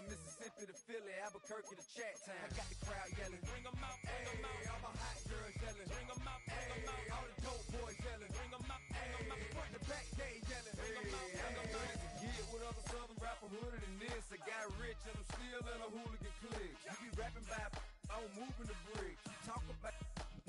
Mississippi to Philly, Albuquerque to Chat Town. I got the crowd yelling, bring 'em out, bring 'em out. All my hot girls yelling, bring 'em out, bring 'em out. All the dope boys yelling, bring 'em out, bring 'em out. Front to back, they yelling, bring 'em out, bring 'em out. To get with other southern rapper hooded than this. I got rich and I'm still in a hooligan clique. You be rapping by, I'm moving the bricks. You talk about,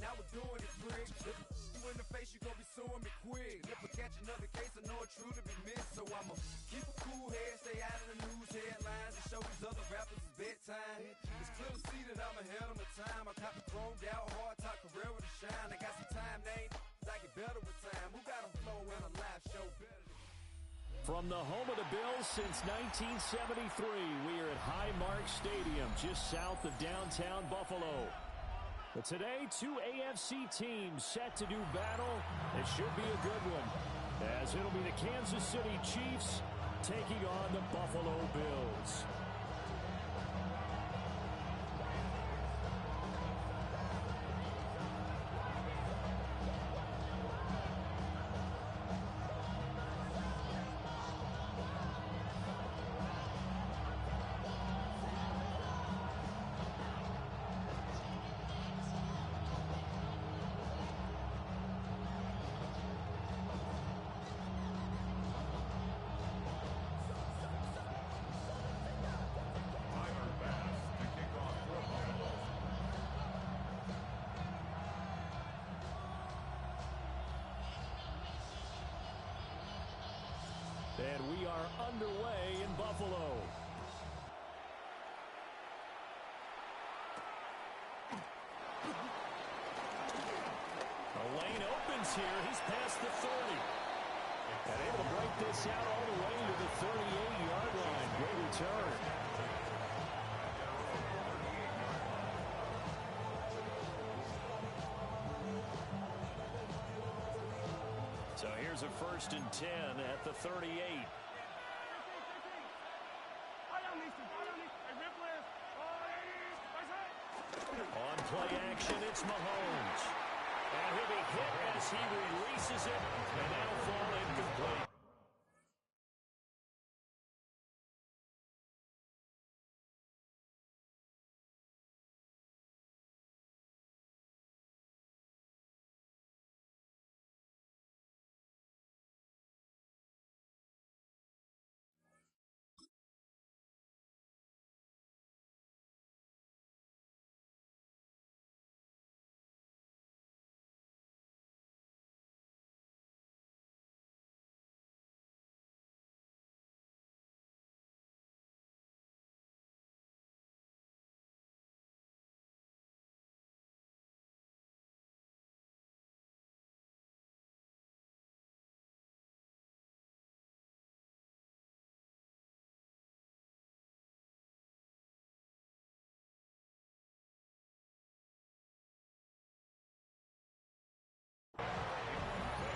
now we're doing it, bricks. You in the face, you gon' be suing me quick. If I catch another case, I know it truly be missed. So I'ma keep a cool head, stay out of the news headlines, and show these other rappers it's bedtime. It's clear to see that I'm ahead of my time. I caught the chromed out, hard top career with a shine. I got some time, they ain't I get better with time. Who got a flow and a live show better than from the home of the Bills since 1973, we are at Highmark Stadium, just south of downtown Buffalo. But today, two AFC teams set to do battle. It should be a good one, as it'll be the Kansas City Chiefs taking on the Buffalo Bills. And we are underway in Buffalo. The lane opens here. He's past the 30. And able to break this out all the way to the 38-yard line. Great return. So here's a 1st and 10 at the 38. On play action, it's Mahomes. And he'll be hit as he releases it, and that'll fall incomplete.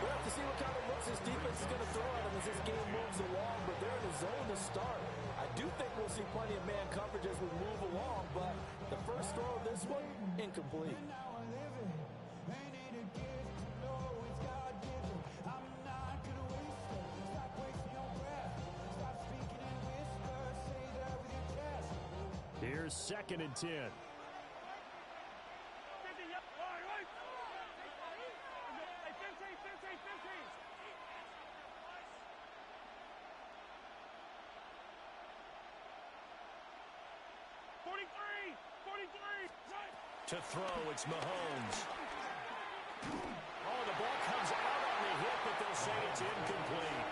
We'll have to see what kind of looks this defense is going to throw at them as this game moves along, but they're in the zone to start. I do think we'll see plenty of man coverage as we move along, but the first throw of this one, incomplete. Here's 2nd and 10. 43. To throw, it's Mahomes. Oh, the ball comes out on the hit, but they'll say it's incomplete.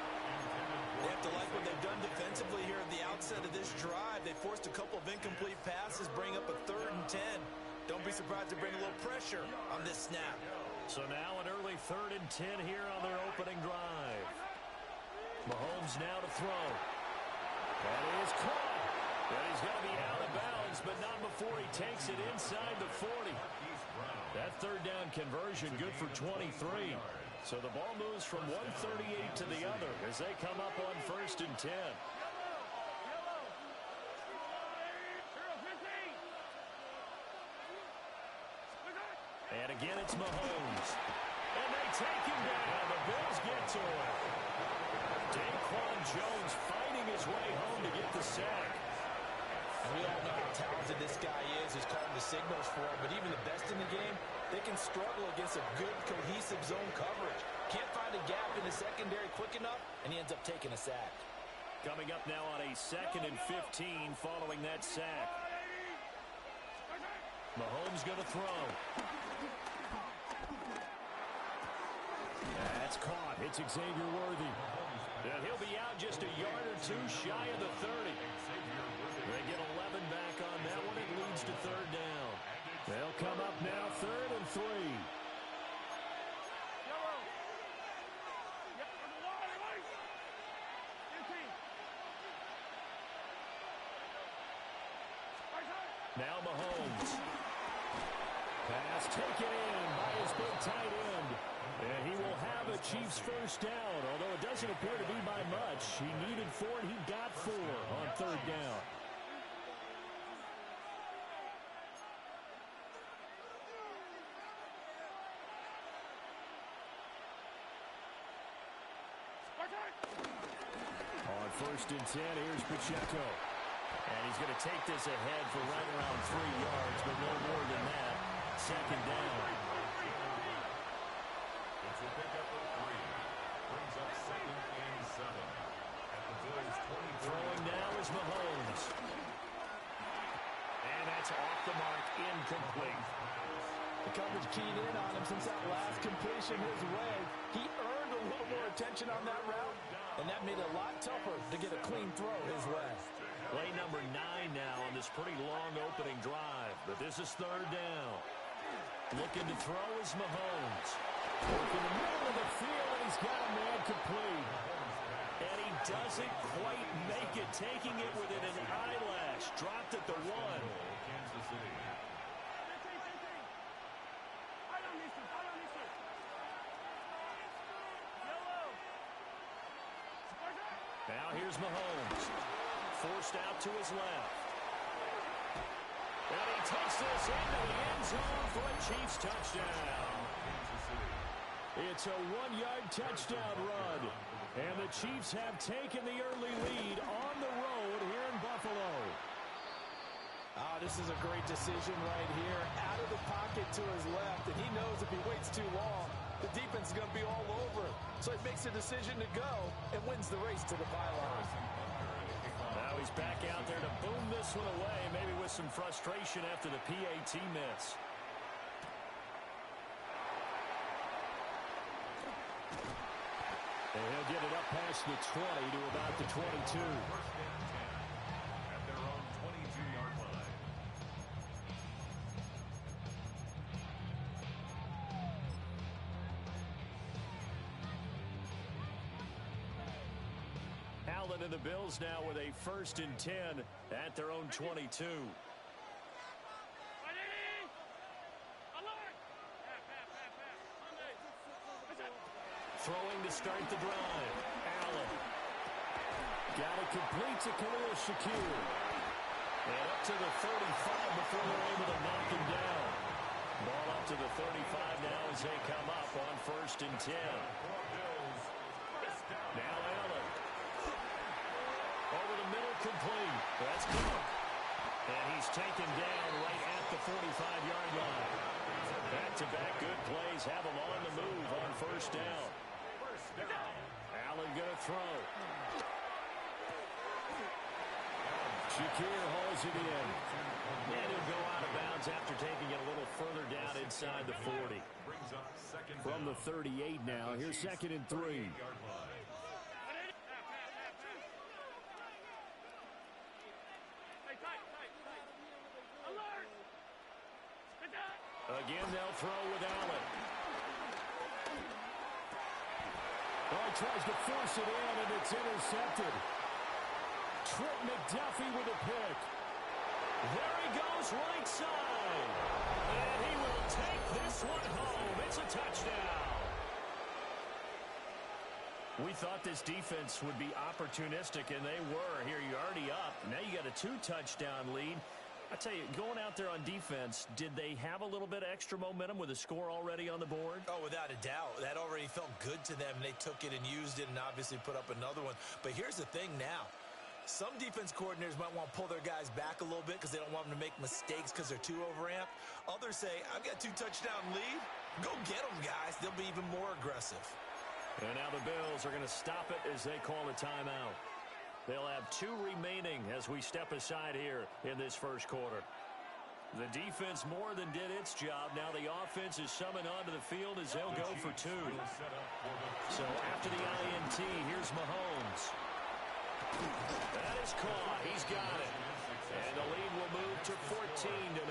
They have to like what they've done defensively here at the outset of this drive. They forced a couple of incomplete passes, bring up a 3rd and 10. Don't be surprised to bring a little pressure on this snap. So now an early 3rd and 10 here on their opening drive. Mahomes now to throw. That is caught. And he's going to be out of bounds, but not before he takes it inside the 40. That 3rd down conversion good for 23. So the ball moves from 138 to the other as they come up on 1st and 10. And again, it's Mahomes. And they take him down. The Bills get to him. Daquan Jones fighting his way home to get the sack. talented this guy is who's calling the signals for him, but even the best in the game, they can struggle against a good, cohesive zone coverage. Can't find a gap in the secondary quick enough, and he ends up taking a sack. Coming up now on a 2nd and 15 following that sack. Mahomes going to throw. That's caught. It's Xavier Worthy. And he'll be out just a yard or two shy of the 30. They get 11 back on that one. It leads to 3rd down. They'll come up now 3rd and 3. Now Mahomes. Pass taken in by his big tight end. And he will have a Chiefs first down, although it doesn't appear to be by much. He needed 4, and he got 4 on 3rd down. On 1st and 10, here's Pacheco. And he's going to take this ahead for right around 3 yards, but no more than that. 2nd down. It's a pickup of 3. Brings up 2nd and 7. At the Bills' 23. Throwing now is Mahomes. And that's off the mark, incomplete. The coverage keyed in on him since that last completion his way. He earned a little more attention on that route, and that made it a lot tougher to get a clean throw his way. Play number 9 now on this pretty long opening drive, but this is 3rd down. Looking to throw is Mahomes. In the middle of the field, and he's got a man complete. And he doesn't quite make it, taking it within an eyelash. Dropped at the 1. Kansas City. Now here's Mahomes. Forced out to his left. And he takes this into the end zone for a Chiefs touchdown. It's a 1-yard touchdown run. And the Chiefs have taken the early lead on the road here in Buffalo. This is a great decision right here. Out of the pocket to his left, and he knows if he waits too long, the defense is going to be all over it. So he makes a decision to go and wins the race to the pylon. Now he's back out there to boom this one away, maybe with some frustration after the PAT miss. And he'll get it up past the 20 to about the 22. At their own 22-yard line. Allen and the Bills now with a 1st and 10 at their own 22. Throwing to start the drive. Allen. Got it complete to Khalil Shakir. And up to the 35 before they're able to knock him down. Ball up to the 35 now as they come up on 1st and 10. Now Allen. Over the middle, complete. That's good. And he's taken down right at the 45-yard line. Back-to-back good plays have him on the move on 1st down. Allen going to throw. Shakir hauls it in. And he'll go out of bounds after taking it a little further down inside the 40. From the 38 now, here's 2nd and 3. Again, they'll throw with Allen. Oh, he tries to force it in, and it's intercepted. Trent McDuffie with a pick. There he goes, right side. And he will take this one home. It's a touchdown. We thought this defense would be opportunistic, and they were. Here, you're already up. Now you got a 2-touchdown lead. I tell you, going out there on defense, did they have a little bit of extra momentum with a score already on the board? Oh, without a doubt. That already felt good to them. They took it and used it and obviously put up another one. But here's the thing now. Some defense coordinators might want to pull their guys back a little bit because they don't want them to make mistakes because they're too overamped. Others say, I've got 2 touchdown lead. Go get them, guys. They'll be even more aggressive. And now the Bills are going to stop it as they call a timeout. They'll have 2 remaining as we step aside here in this first quarter. The defense more than did its job. Now the offense is summoned onto the field as they'll go for 2. So after the INT, here's Mahomes. That is caught. He's got it. And the lead will move to 14-0. 14.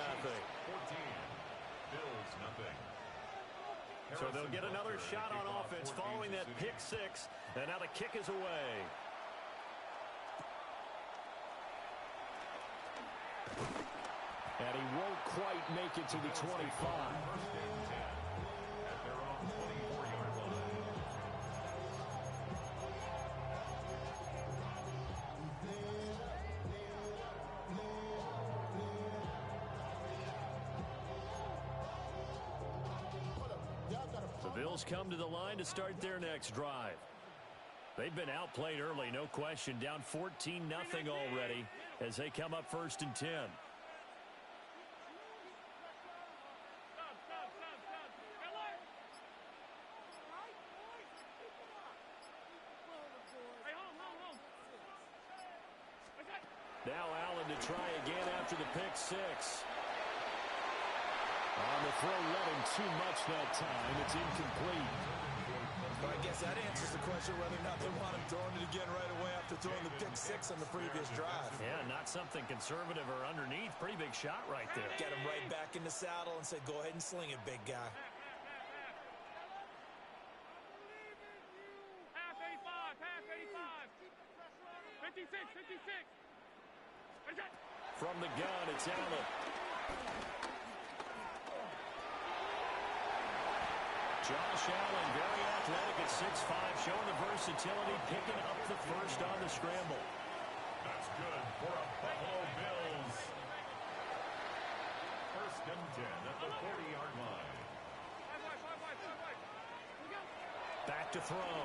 Bills nothing. So they'll get another shot on offense following that pick 6. And now the kick is away. And he won't quite make it to the 25. First and 10 at their own 24-yard line. The Bills come to the line to start their next drive. They've been outplayed early, no question. Down 14-0 already as they come up 1st and 10. Now Allen to try again after the pick 6. On the throw running too much that time. It's incomplete. Well, I guess that answers the question whether or not they want him throwing it again right away after throwing the pick 6 on the previous drive. Yeah, not something conservative or underneath. Pretty big shot right there. Get him right back in the saddle and say, go ahead and sling it, big guy. Half 85. 56. From the gun, it's Allen. Josh Allen, very athletic at 6'5", showing the versatility, picking up the first on the scramble. That's good for a Buffalo Bills. First and 10 at the 40-yard line. Back to throw.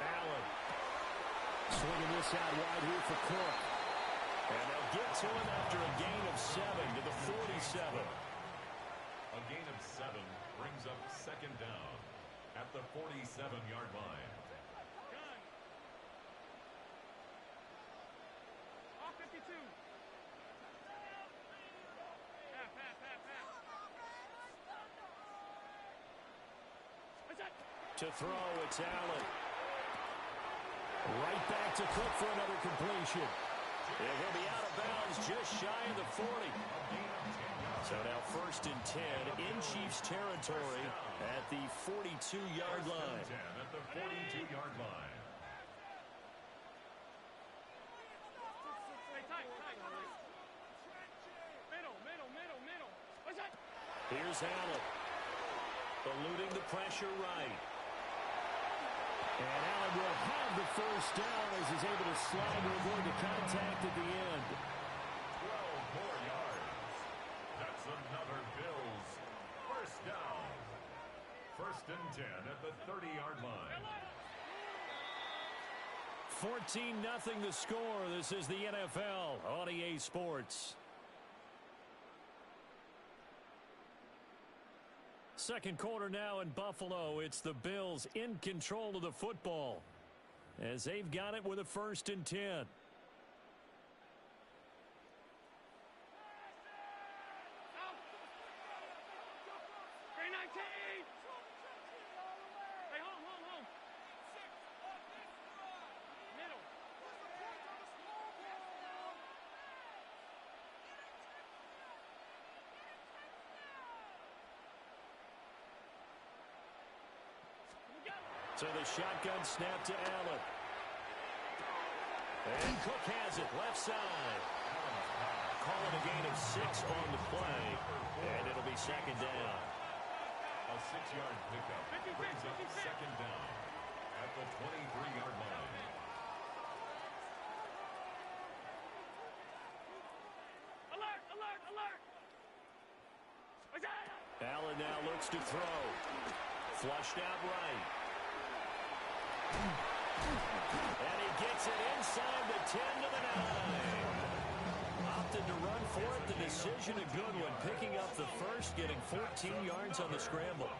Allen. Swinging this out wide here for Cook. And they'll get to him after a gain of 7 to the 47. A gain of 7 brings up 2nd down at the 47-yard line. Off 52. To throw, it's Allen. Right back to Cook for another completion. It will be out of bounds just shy of the 40. So now 1st and 10 in Chiefs territory at the 42-yard line. 10 at the 42-yard line. Middle. Here's Allen. Eluding the pressure right. And Allen will have the first down as he's able to slide to avoid the contact at the end. 12 more yards. That's another Bills first down. 1st and 10 at the 30-yard line. 14-0 the score. This is the NFL on EA Sports. Second quarter now in Buffalo. It's the Bills in control of the football as they've got it with a 1st and 10. 319. Hey, home. Middle. So the shotgun snap to Allen. And Cook has it left side. Calling a gain of 6 on the play. And it'll be 2nd down. A 6-yard pickup brings up 2nd down at the 23-yard line. Alert! Allen now looks to throw. Flushed out right. And he gets it inside the 10 to the 9. Opted to run for it. The decision a good one. Picking up the first, getting 14 yards on the scramble.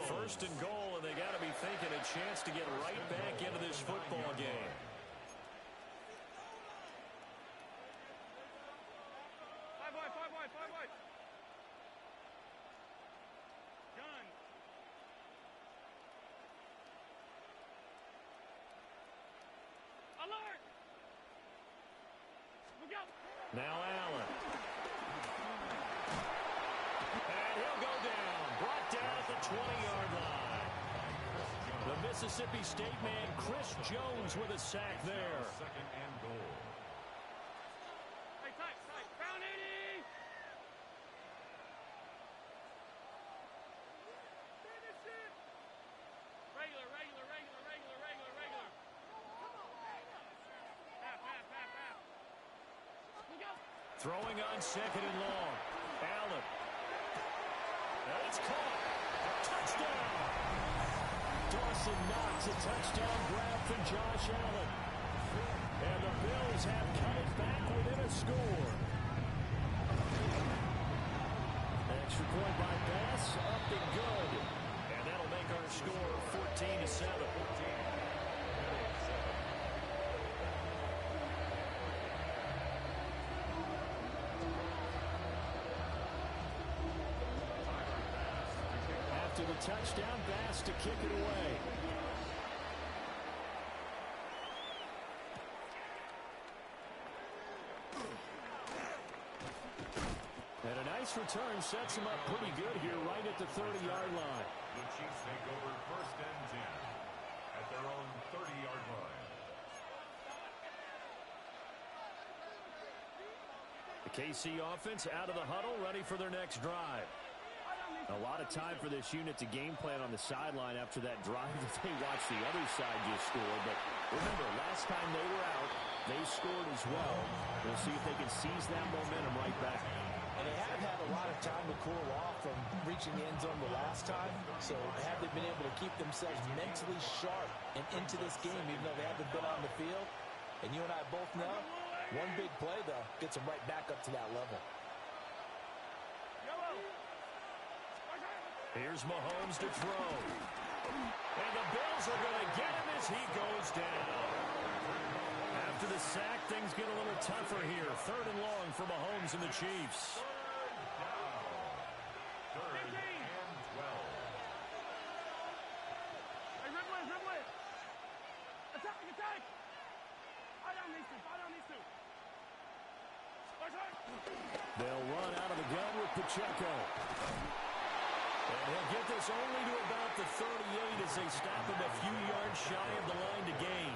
First and goal, and they got to be thinking a chance to get right back into this football game. Five wide. Gun. Alert! Look out! Now Allen. And he'll go down. Brought down at the 20-yard line. The Mississippi State man, Chris Jones, with a sack there. Second and goal. Hey, tight. Pound 80! Finish it! Regular. Half. Look out! Throwing on second and long. Allen. And it's caught. Touchdown! Dawson Knox, a touchdown grab for Josh Allen. And the Bills have cut it back within a score. Extra point by Bass, up and good. And that'll make our score 14-7. After the touchdown, Bass to kick it away. And a nice return sets him up pretty good here right at the 30-yard line. The Chiefs take over first and 10 at their own 30-yard line. The KC offense out of the huddle, ready for their next drive. A lot of time for this unit to game plan on the sideline after that drive that they watched the other side just score. But remember, last time they were out, they scored as well. We'll see if they can seize that momentum right back. And they have had a lot of time to cool off from reaching the end zone the last time. So have they been able to keep themselves mentally sharp and into this game, even though they haven't been on the field? And you and I both know, one big play, though, gets them right back up to that level. Here's Mahomes to throw. And the Bills are going to get him as he goes down. After the sack, things get a little tougher here. Third and long for Mahomes and the Chiefs. Third and 12. Hey, Ridley! Attack! I don't need to. They'll run out of the gun with Pacheco. And he'll get this only to about the 38 as they stop him a few yards shy of the line to gain.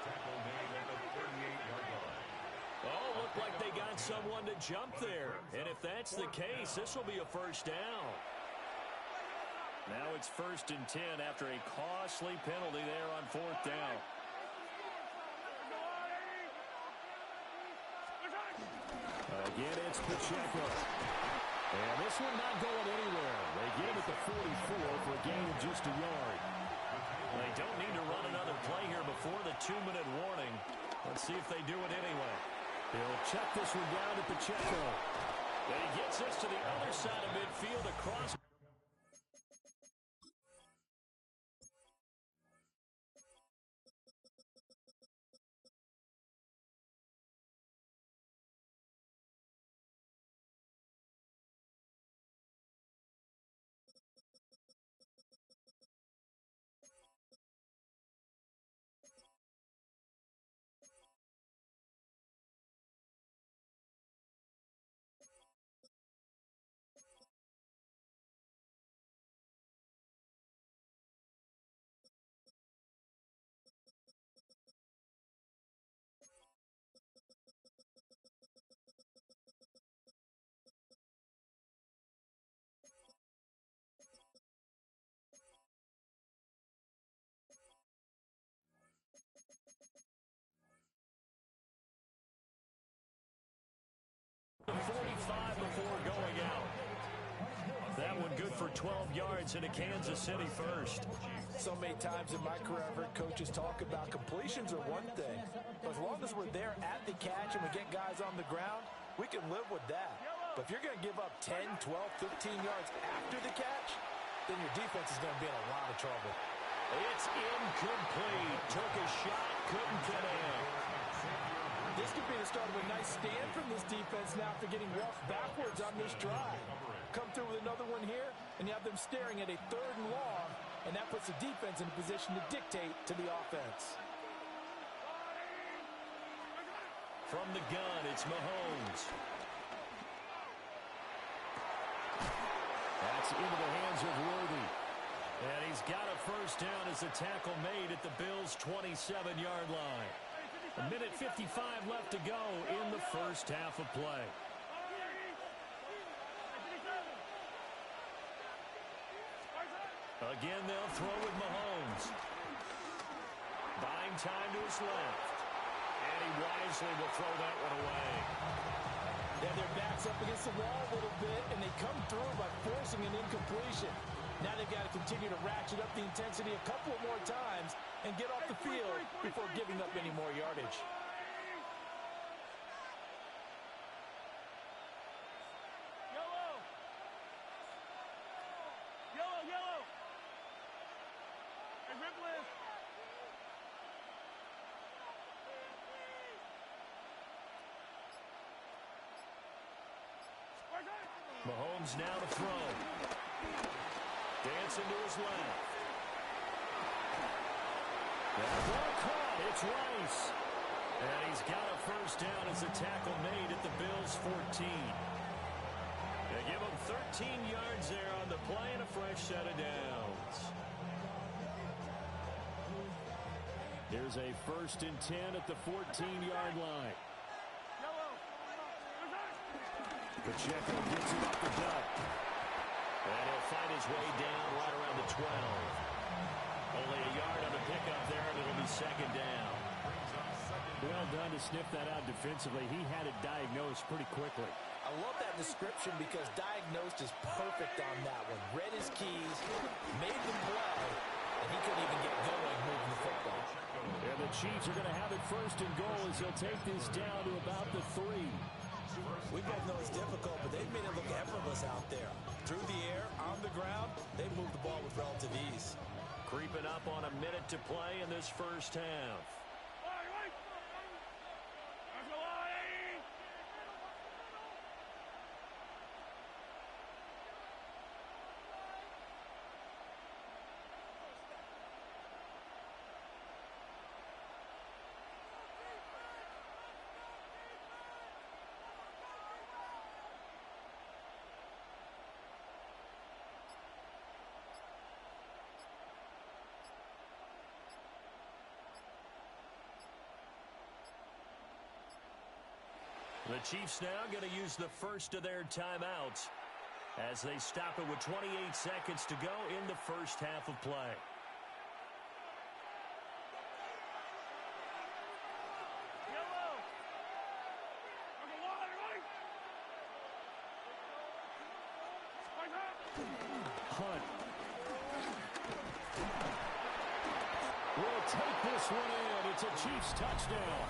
Tackle made at the 38-yard line. Oh, looked like they got someone to jump there. And if that's the case, this will be a first down. Now it's first and 10 after a costly penalty there on fourth down. Again, it's Pacheco. And this one not going anywhere. They get him at the 44 for a gain of just a yard. They don't need to run another play here before the 2-minute warning. Let's see if they do it anyway. He'll check this one down to Pacheco. And he gets this to the other side of midfield across. one good for 12 yards into Kansas City first. So many times in my career I've heard coaches talk about completions are one thing. But as long as we're there at the catch and we get guys on the ground, we can live with that. But if you're going to give up 10, 12, 15 yards after the catch, then your defense is going to be in a lot of trouble. It's incomplete. Took a shot, couldn't get in. This could be the start of a nice stand from this defense now after getting roughed backwards on this drive. Come through with another one here, and you have them staring at a 3rd and long, and that puts the defense in a position to dictate to the offense. From the gun, it's Mahomes. That's into the hands of Worthy. And he's got a first down as the tackle made at the Bills' 27-yard line. 1:55 left to go in the first half of play. Again, they'll throw with Mahomes. Buying time to his left. And he wisely will throw that one away. Yeah, their back's up against the wall a little bit, and they come through by forcing an incompletion. Now they've got to continue to ratchet up the intensity a couple more times and get off the field before giving up any more yardage. Yellow! Yellow, yellow! Hey, Ripley! Mahomes now to throw. Dancing to his left. That ball caught. It's Rice. And he's got a first down as the tackle made at the Bills' 14. They give him 13 yards there on the play and a fresh set of downs. Here's a 1st and 10 at the 14-yard line. Pacheco gets it up the gut. And he'll find his way down right around the 12. Only a yard on the pickup there, and it'll be 2nd down. Well done to sniff that out defensively. He had it diagnosed pretty quickly. I love that description because diagnosed is perfect on that one. Read his keys, made the play, and he couldn't even get going moving the football. And the Chiefs are going to have it 1st and goal as they'll take this down to about the 3. We both know it's difficult, but they've made it look effortless out there. Through the air, on the ground, they moved the ball with relative ease. Creeping up on a minute to play in this first half. The Chiefs now going to use the first of their timeouts as they stop it with 28 seconds to go in the first half of play. Hunt will take this one in. It's a Chiefs touchdown.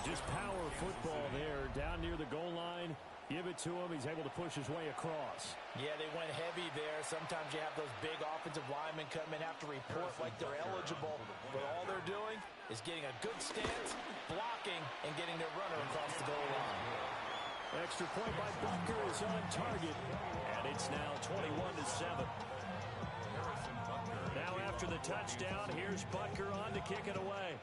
Just power football there down near the goal line. Give it to him. He's able to push his way across. Yeah, they went heavy there. Sometimes you have those big offensive linemen come in, have to report like they're eligible. But all they're doing is getting a good stance, blocking, and getting their runner across the goal line. Extra point by Butker is on target. And it's now 21-7. Now after the touchdown, here's Butker on to kick it away.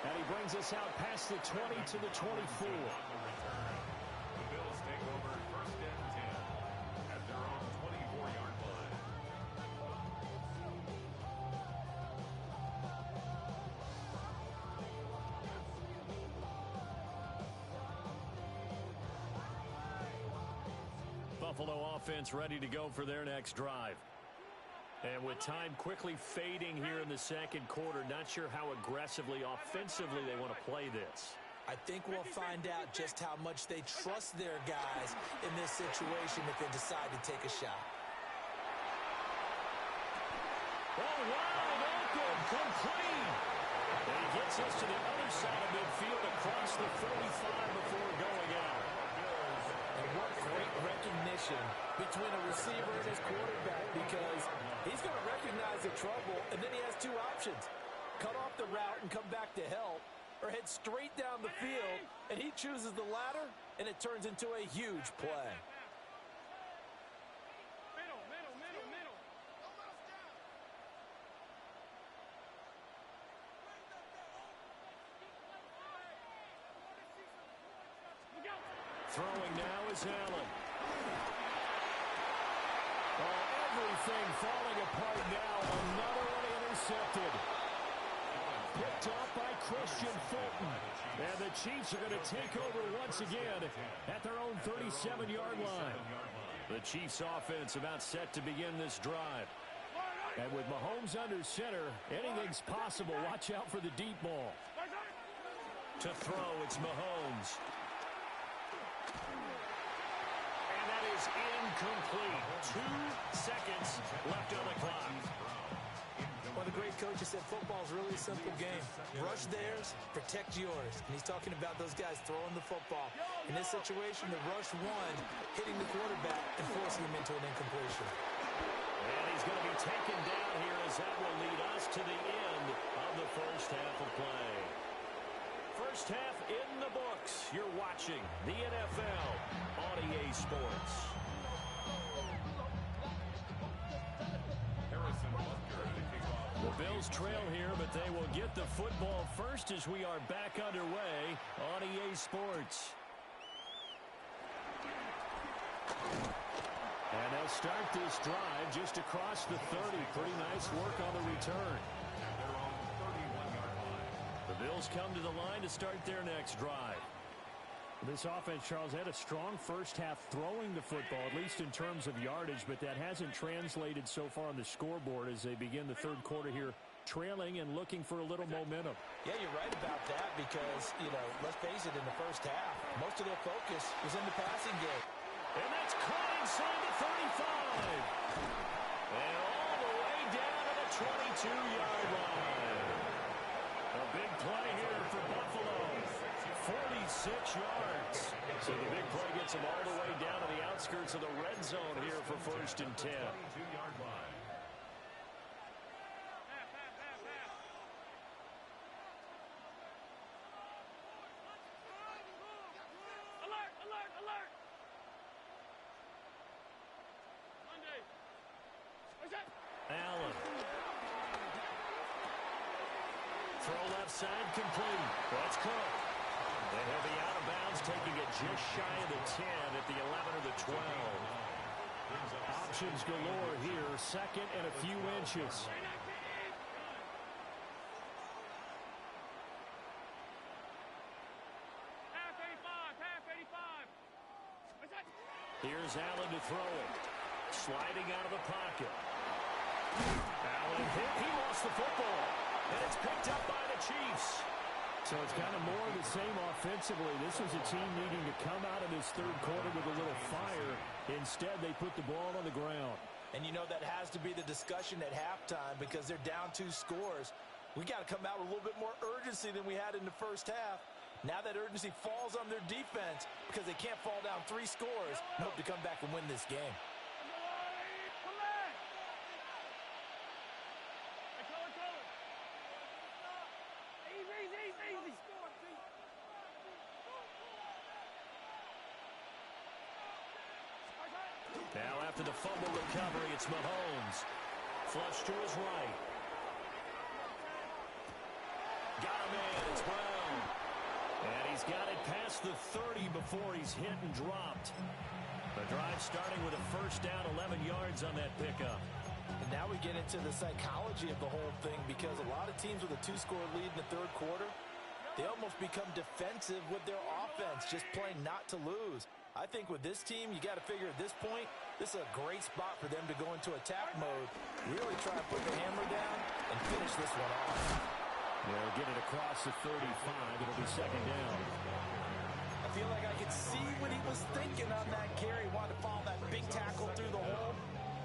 And he brings us out past the 20 to the 24. The Bills take over 1st and 10 at their own 24-yard line. Buffalo offense ready to go for their next drive. And with time quickly fading here in the 2nd quarter, not sure how aggressively, offensively they want to play this. I think we'll find out just how much they trust their guys in this situation if they decide to take a shot. Oh, wide open, complete. And he gets us to the other side of midfield across the 45 before going out. And what great recognition between a receiver and his quarterback, because he's going to recognize the trouble, and then he has two options. Cut off the route and come back to help, or head straight down the field, and he chooses the latter, and it turns into a huge play. Throwing now is Allen. Oh, everything falling apart now. Another one intercepted. Picked off by Christian Fulton. And the Chiefs are going to take over once again at their own 37-yard line. The Chiefs offense about set to begin this drive. And with Mahomes under center, anything's possible. Watch out for the deep ball. To throw, it's Mahomes. And that is incomplete. 2 seconds left on the clock. One of the great coaches said football is really a simple game. Rush theirs, protect yours. And he's talking about those guys throwing the football. In this situation, the rush one, hitting the quarterback and forcing him into an incompletion. And he's going to be taken down here as that will lead us to the end of the first half of play. First half in the books. You're watching the NFL on EA Sports. The Bills trail here, but they will get the football first as we are back underway on EA Sports. And they'll start this drive just across the 30. Pretty nice work on the return. The Bills come to the line to start their next drive. This offense, Charles, had a strong first half throwing the football, at least in terms of yardage, but that hasn't translated so far on the scoreboard as they begin the third quarter here, trailing and looking for a little momentum. Yeah, you're right about that because, let's face it, in the first half, most of their focus was in the passing game. And that's caught inside the 35. And all the way down to the 22-yard line. A big play here for Buffalo. 46 yards. So the big play gets them all the way down to the outskirts of the red zone here for 1st and 10. Allen. Throw left side complete. That's Cook. They have the out of bounds, taking it just shy of the 10 at the 11 or the 12. Options galore here, second and a few inches. Here's Allen to throw it. Sliding out of the pocket. Allen hit. He lost the football. And it's picked up by the Chiefs. So it's kind of more of the same offensively. This was a team needing to come out of this third quarter with a little fire. Instead, they put the ball on the ground. And that has to be the discussion at halftime because they're down 2 scores. We got to come out with a little bit more urgency than we had in the first half. Now that urgency falls on their defense because they can't fall down 3 scores and hope to come back and win this game. Now after the fumble recovery, it's Mahomes. Flush to his right. Got a man, it's Brown. And he's got it past the 30 before he's hit and dropped. The drive starting with a first down, 11 yards on that pickup. And now we get into the psychology of the whole thing because a lot of teams with a 2-score lead in the third quarter, they almost become defensive with their offense, just playing not to lose. I think with this team, you got to figure at this point, this is a great spot for them to go into attack mode, really try to put the hammer down and finish this one off. They'll get it across the 35. It'll be second down. I feel like I could see what he was thinking on that carry. Wanted to follow that big tackle through the hole.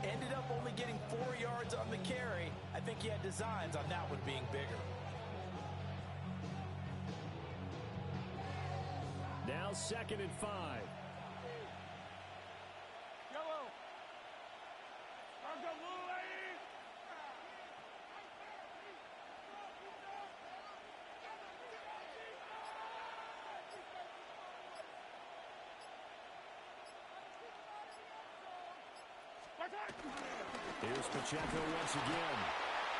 Ended up only getting 4 yards on the carry. I think he had designs on that one being bigger. Now 2nd and 5. Yellow. Argo blue lane. Here's Pacheco once again.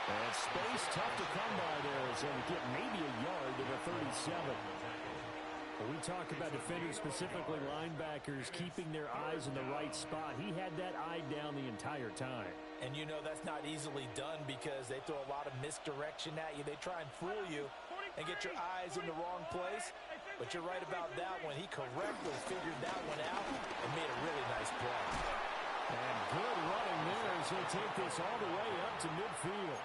And space tough to come by there as they get maybe a yard to the 37. When we talk about defenders, specifically linebackers, keeping their eyes in the right spot, he had that eye down the entire time. And you know that's not easily done because they throw a lot of misdirection at you. They try and fool you and get your eyes in the wrong place. But you're right about that one. He correctly figured that one out and made a really nice play. And good running there as they take this all the way up to midfield.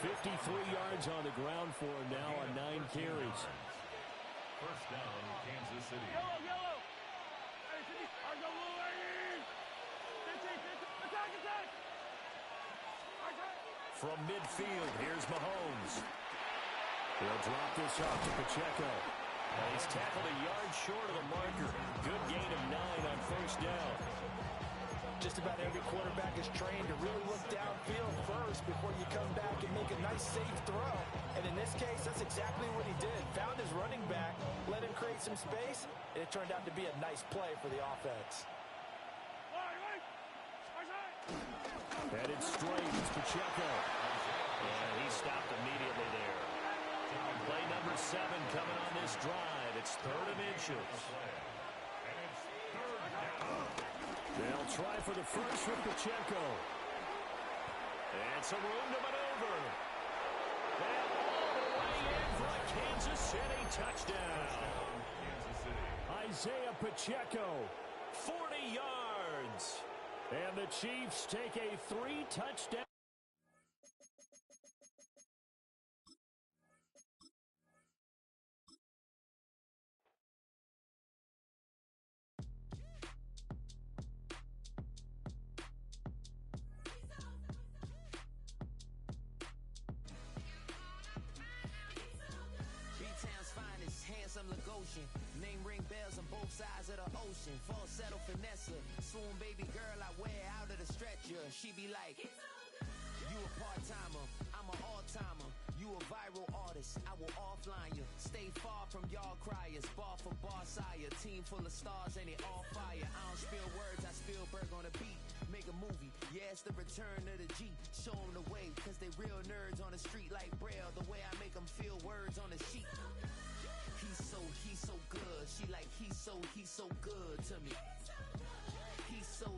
53 yards on the ground for him now on 9 carries. First down, Kansas City. Yellow, yellow. Hey, City, Argo blue lane. Attack, attack. From midfield, here's Mahomes. He'll drop this off to Pacheco. And he's tackled a yard short of the marker. Good gain of 9 on first down. Just about every quarterback is trained to really look downfield first before you come back and make a nice, safe throw. And in this case, that's exactly what he did. Found his running back, let him create some space, and it turned out to be a nice play for the offense. Headed straight, it's Pacheco. And he stopped immediately there. Play number 7 coming on this drive. It's 3rd and inches. They'll try for the first with Pacheco. And some room to maneuver. And all the way in for a Kansas City touchdown. Isaiah Pacheco, 40 yards. And the Chiefs take a 3-touchdown. Name ring bells on both sides of the ocean. Falsetto finesse, swoon baby girl I wear out of the stretcher. She be like, you a part-timer, I'm an all-timer. You a viral artist, I will offline you. Stay far from y'all criers, bar for bar sire. Team full of stars and they all fire. I don't spill words, I Spielberg on a beat. Make a movie, yeah, it's the return of the G. Show them the way, cause they real nerds on the street like Braille. The way I make them feel words on the sheet. He's so good. She like, he's so good to me. He's so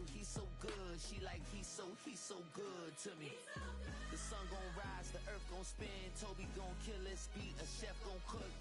good. She like, he's so good to me. The sun gon' rise, the earth gon' spin. Toby gon' kill this beat, a chef gon' cook.